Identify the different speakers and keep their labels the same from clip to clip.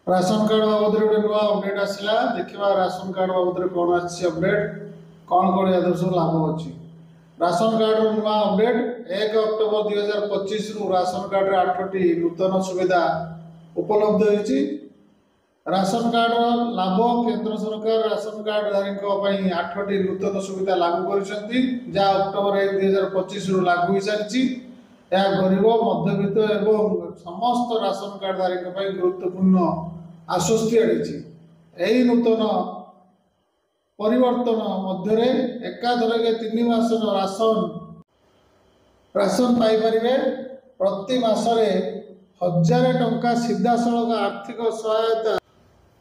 Speaker 1: Ration card बाबद गोटे नुआ update आसला देखा राशन कार्ड बाबद कौन अपडेट कौन कौन या सब लाभ अच्छी राशन कार्ड नुआ अपडेट 1 अक्टोबर 2025 रु राशन कार्ड 8टी नूतन सुविधा उपलब्ध होती। राशन कार्ड लाभ केंद्र सरकार राशन कार्ड धारी 8टी नूतन सुविधा लागू कर अक्टोबर 1 2025 रु लागू हो सारी गरीब मध्यवित्त एवं समस्त राशन कार्ड धारी गुरुत्वपूर्ण आश्वस्ति आनी नूतन परिवर्तन मध्य एकाधर 3 मास राशन पाइपर प्रति मासरे 1000 टंका सीधा सड़क आर्थिक सहायता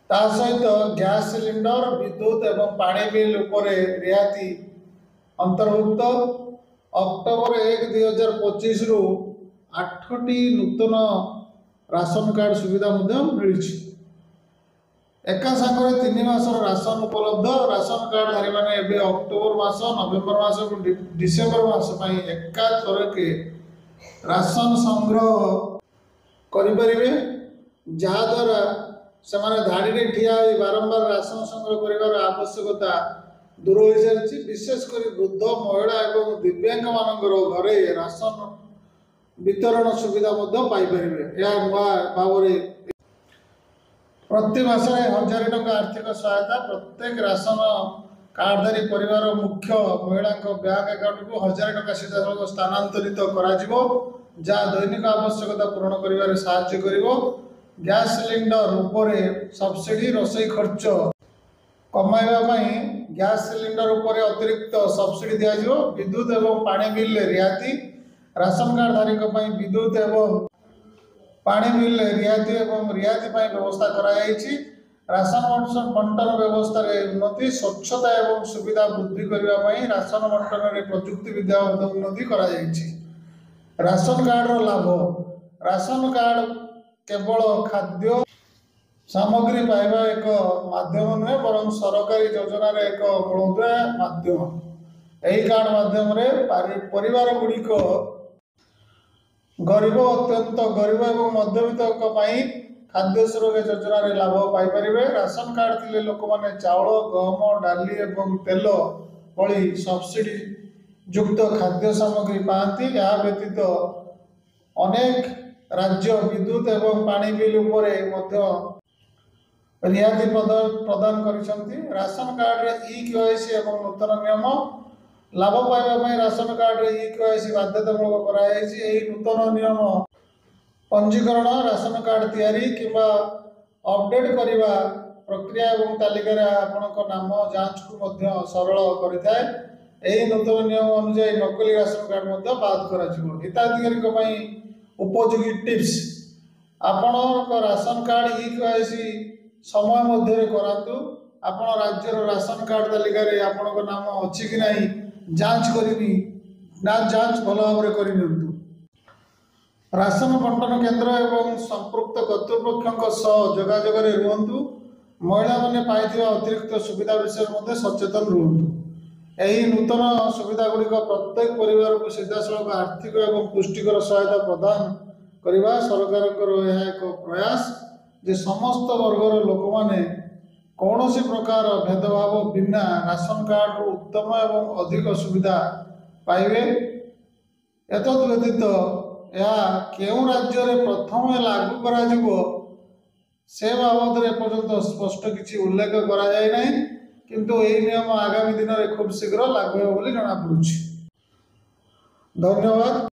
Speaker 1: ता सहित गैस सिलिंडर विद्युत एवं पानी बिल उपरे रियायती अंतर्भुक्त। अक्टोबर 1 2025 रु 8टी नूतन राशन कार्ड सुविधा मिली एका सांगे 3 मास राशन उपलब्ध। राशन कार्ड धारी मैंने अक्टोबर मास नवेम्बर मास डिसेम्बर मास एका थरके राशन संग्रह करें जहाद्वारा से धाड़ी ठिया बारंबार राशन संग्रह कर आवश्यकता दूर हो सारी। विशेषकर वृद्ध महिला और दिव्यांग मानकर घरे राशन वितरण सुविधा पाइपर नुआ भाव प्रति मासरे 1000 टंका आर्थिक सहायता प्रत्येक राशन कार्डधारी परिवार मुख्य महिला बैंक अकाउंट को 1000 टंका सीधा सड़क स्थानांतरित जहाँ दैनिक आवश्यकता पूरण कर गैस सिलिंडर उपरे सब्सिडी रसोई खर्च कमाइबा गैस सिलिंडर उपरे अतिरिक्त सब्सिडी दिया विद्युत एवं पानी बिल रियायती राशन कार्ड धारी विद्युत एवं पानी बिल रियायती एवं रियायती व्यवस्था कराई। राशन बंटन व्यवस्था उन्नति स्वच्छता एवं सुविधा वृद्धि करने राशन बंटन में प्रजुक्ति विद्या उन्नति कराई। राशन कार्ड लाभ राशन कार्ड केवल खाद्य सामग्री पाइबा एक माध्यम नुहे बरं सरकारी योजनार एक मूलोदय माध्यम। यही कार्ड माध्यम परिवार गुड़िक गरीब अत्यंत गरीब एवं मध्यवित्त खाद्य सुरक्षा योजन लाभ पाइपर। राशन कार्ड थे लोक मैंने चाउल गहम डाली एवं तेल भली सब्सिडी युक्त खाद्य सामग्री पाती। यह व्यतीत अनेक राज्य विद्युत एवं पानी बिल उपरे रियायती प्रदान करिसेंती। राशन कार्ड रे ई-केवाईसी एवं नूतन नियम लाभ पाइबा राशन कार्ड रे ई-केवाईसी बाध्यतामूलक कराई। एही नूतन नियम पंजीकरण राशन कार्ड तैयारी किंबा अपडेट करने प्रक्रिया एवं तालिकार आपणक नाम जांच को सरल करिथाय। एही नूतन नियम अनुसार नकली राशन कार्ड बाद करा हिताधिकारी उपयोगी टिप्स आपण राशन कार्ड ई-केवाईसी समय मध्य करातु। आपण राज्यर राशन कार्ड तालिकार आपण नाम अच्छी कि नहीं जांच करी जांच भल भाव कर। राशन बंटन केंद्र एवं संपृक्त कर्तृपक्ष जोगाजोग रुहतु। महिला माने पाइथिबा अतिरिक्त सुविधा विषय सचेतन रुहतु। यही नूतन सुविधा गुड़िक प्रत्येक परिवार को सीधा सड़क आर्थिक एवं पुष्टिकर सहायता प्रदान करने सरकार एक प्रयास जे समस्त वर्गर लोक मैंने कौन सी प्रकार भेदभाव बिना राशन कार्ड उत्तम एवं अधिक सुविधा पाइबे। एतद व्यतीत यह केउं राज्य रे प्रथम लागू करा जिवो से बाबद एपर्यंत स्पष्ट किसी उल्लेख करा जाय नहीं, किंतु यह नियम आगामी दिन में खूब शीघ्र लागू हो जना पड़ुछि। धन्यवाद।